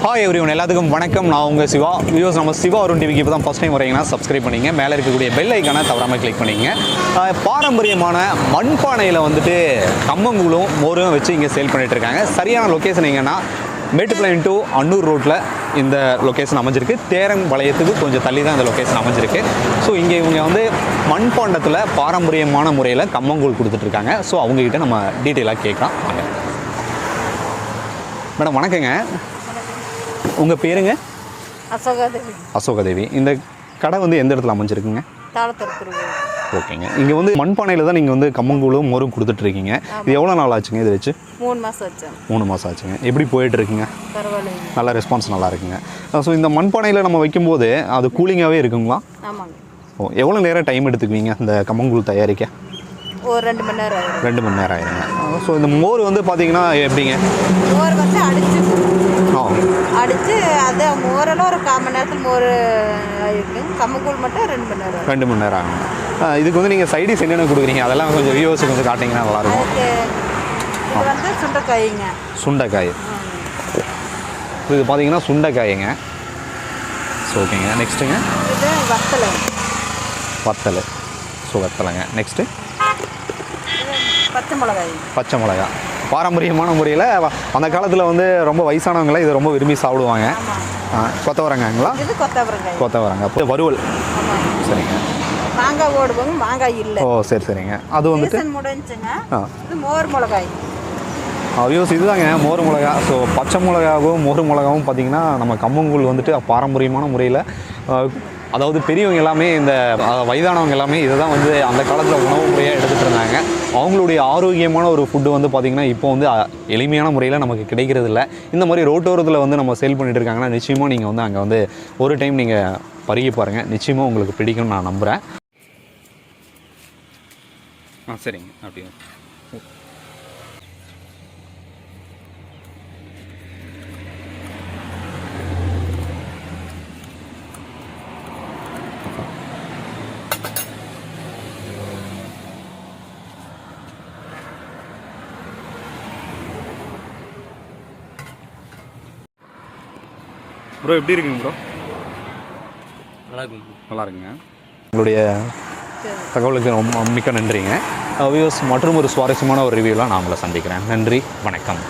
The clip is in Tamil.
ஹாய் எவ்ரிவன், எல்லாத்துக்கும் வணக்கம். நான் உங்கள் சிவா. வியூஸ் நம்ம சிவா அருண் டிவிக்கு இப்போ தான் ஃபஸ்ட் டைம் வரீங்கன்னா சப்ஸ்கிரைப் பண்ணிங்க. மேலே இருக்கக்கூடிய பெல் ஐக்கானை தவறாமல் கிளிக் பண்ணிங்க. பாரம்பரியமான மண்பானையில் வந்துட்டு கம்மங்கூழும் மோரும் வச்சு இங்கே சேல் பண்ணிகிட்டு இருக்காங்க. சரியான லொக்கேஷன் எங்கன்னா மேட்டுப்பாளையம் டு அன்னூர் ரோட்டில் இந்த லொக்கேஷன் அமைஞ்சிருக்கு. தேரம்பாளையத்துக்கு கொஞ்சம் தள்ளி தான் இந்த லொக்கேஷன் அமைஞ்சிருக்கு. ஸோ இங்கே இவங்க வந்து மண்பாண்டத்தில் பாரம்பரியமான முறையில் கம்மங்கூழ் கொடுத்துட்ருக்காங்க. ஸோ அவங்ககிட்ட நம்ம டீட்டெயிலாக கேட்கலாம். வாங்க மேடம். வணக்கங்க. உங்கள் பேருங்க? அசோகாதேவி. அசோகாதேவி. இந்த கடை வந்து எந்த இடத்துல அமைஞ்சிருக்குங்க? ஓகேங்க. இங்கே வந்து மண்பானையில் தான் நீங்கள் வந்து கம்மங்கூழும் மோரும் கொடுத்துட்ருக்கீங்க. இது எவ்வளோ நாள் ஆச்சுங்க இதை வச்சு? 3 மாதம் ஆச்சு. 3 மாதம் ஆச்சுங்க. எப்படி போயிட்டுருக்குங்க? பரவாயில்லைங்க. நல்லா ரெஸ்பான்ஸ் நல்லா இருக்குங்க. ஸோ இந்த மண்பானையில் நம்ம வைக்கும்போது அது கூலிங்காகவே இருக்குங்களா? ஆமாங்க. ஓ, எவ்வளோ நேரம் டைம் எடுத்துக்குவீங்க இந்த கம்மங்கூழ் தயாரிக்க? ஒரு 2 மணி நேரம் ஆயிடும். 2 மணி நேரம் ஆயிருங்க. ஸோ இந்த மோர் வந்து பார்த்தீங்கன்னா எப்படிங்க? மோர் வந்து அடித்து அது மோரெல்லாம் ஒரு 1/4 மணி நேரத்தில் மோர் ஆகிருக்கு. கம்மங்கூழ் மட்டும் 2 மணி நேரம். 2 மணி நேரம் ஆகுங்க. இதுக்கு வந்து நீங்கள் சைடிஸ் என்னென்ன கொடுக்குறீங்க அதெல்லாம் கொஞ்சம் வியூவர்ஸுக்கு வந்து காட்டிங்கன்னா நல்லாயிருக்கும். இது வந்து சுண்டைக்காய்ங்க. சுண்டைக்காய். இது பார்த்தீங்கன்னா சுண்டைக்காய்ங்க. ஸோ ஓகேங்க. நெக்ஸ்ட்டுங்க? இது வத்தலை. வத்தலை. ஸோ வத்தலைங்க. நெக்ஸ்ட்டு பச்சை மிளகாய். பச்சை மிளகா. பாரம்பரியமான முறையில் அந்த காலத்தில் வந்து ரொம்ப வயசானவங்களாம் இதை ரொம்ப விரும்பி சாப்பிடுவாங்க. கொத்தவரங்காங்களா? இது கொத்தவரங்காய். கொத்தவரங்க. அப்போ வறுவல். சரிங்க. மாங்காய் ஓடுவாங்க, மாங்காய் இல்லை. ஓ சரி சரிங்க. அது வந்துட்டு முடிஞ்சுங்க. இது மோர் மிளகாய். வியூஸ் இதுதாங்க மோர் மிளகா. ஸோ பச்சை மிளகாவும் மோர் மிளகாவும் பார்த்திங்கன்னா நம்ம கம்மங்கூழ் வந்துட்டு பாரம்பரியமான முறையில், அதாவது பெரியவங்க எல்லாமே இந்த வயதானவங்க எல்லாமே இதை தான் வந்து அந்த காலத்தில் உணவு முறையாக எடுத்துகிட்டு இருந்தாங்க. அவங்களுடைய ஆரோக்கியமான ஒரு ஃபுட்டு வந்து பார்த்திங்கன்னா இப்போ வந்து எளிமையான முறையில் நமக்கு கிடைக்கிறது இல்லை. இந்த மாதிரி ரோட்டோரத்தில் வந்து நம்ம சேல் பண்ணிகிட்டு இருக்காங்கன்னா நிச்சயமாக நீங்கள் வந்து அங்கே வந்து ஒரு டைம் நீங்கள் பருகி பாருங்கள். நிச்சயமாக உங்களுக்கு பிடிக்கும்னு நான் நம்புகிறேன். சரிங்க. அப்படியே ப்ரோ எப்படி இருக்குங்க ப்ரோ? நல்லா இருக்குங்க. நல்லா இருக்குங்க. உங்களுடைய தகவலுக்கு ரொம்ப மிக்க நன்றிங்க. வியூஸ் மற்றும் ஒரு சுவாரஸ்யமான ஒரு ரிவ்யூலாம் நான் உங்களை சந்திக்கிறேன். நன்றி, வணக்கம்.